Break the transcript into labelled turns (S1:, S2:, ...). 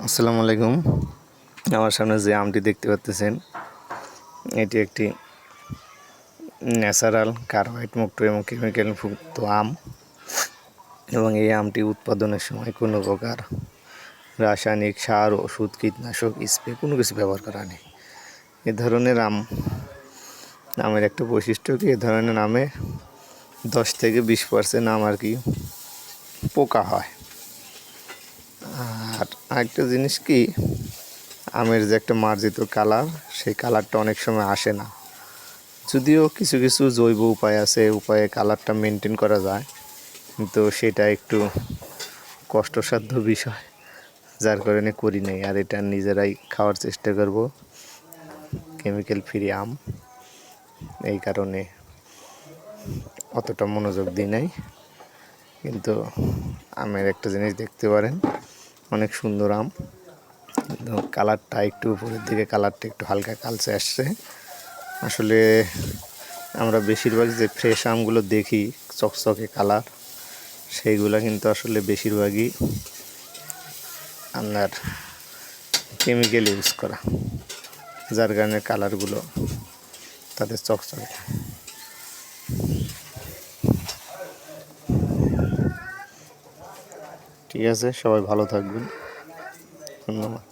S1: আসসালামু আলাইকুম। আমার সামনে যে আমটি দেখতে পাচ্ছেন, এটি একটি ন্যাচারাল কার্বাইড মুক্ত এবং কেমিক্যাল মুক্ত আম, এবং এই আমটি উৎপাদনের সময় কোনো প্রকার রাসায়নিক সার, ওষুধ, কীটনাশক, স্প্রে কোনো কিছু ব্যবহার করা নেই। এ ধরনের আমের একটা বৈশিষ্ট্য কি, এ ধরনের আমে 10 থেকে 20% আম আর কি পোকা হয়। আর আরেকটা জিনিস কি, আমের যে একটা মার্জিত কালার, সেই কালারটা অনেক সময় আসে না। যদিও কিছু কিছু জৈব উপায় আছে, উপায়ে কালারটা মেনটেন করা যায়, কিন্তু সেটা একটু কষ্টসাধ্য বিষয়, যার কারণে করি নাই। আর এটা নিজেরাই খাওয়ার চেষ্টা করব, কেমিক্যাল ফ্রি আম, এই কারণে অতটা মনোযোগ দিই নাই। কিন্তু আমের একটা জিনিস দেখতে পারেন, অনেক সুন্দর আম, কিন্তু কালারটা একটু উপরের দিকে, কালারটা একটু হালকা কালচে আসছে। আসলে আমরা বেশিরভাগ যে ফ্রেশ আমগুলো দেখি চকচকে কালার, সেইগুলো কিন্তু আসলে বেশিরভাগই আপনার কেমিক্যাল ইউজ করা, যার কারণে কালারগুলো তাদের চকচকে। ঠিক আছে, সবাই ভালো থাকবেন, ধন্যবাদ।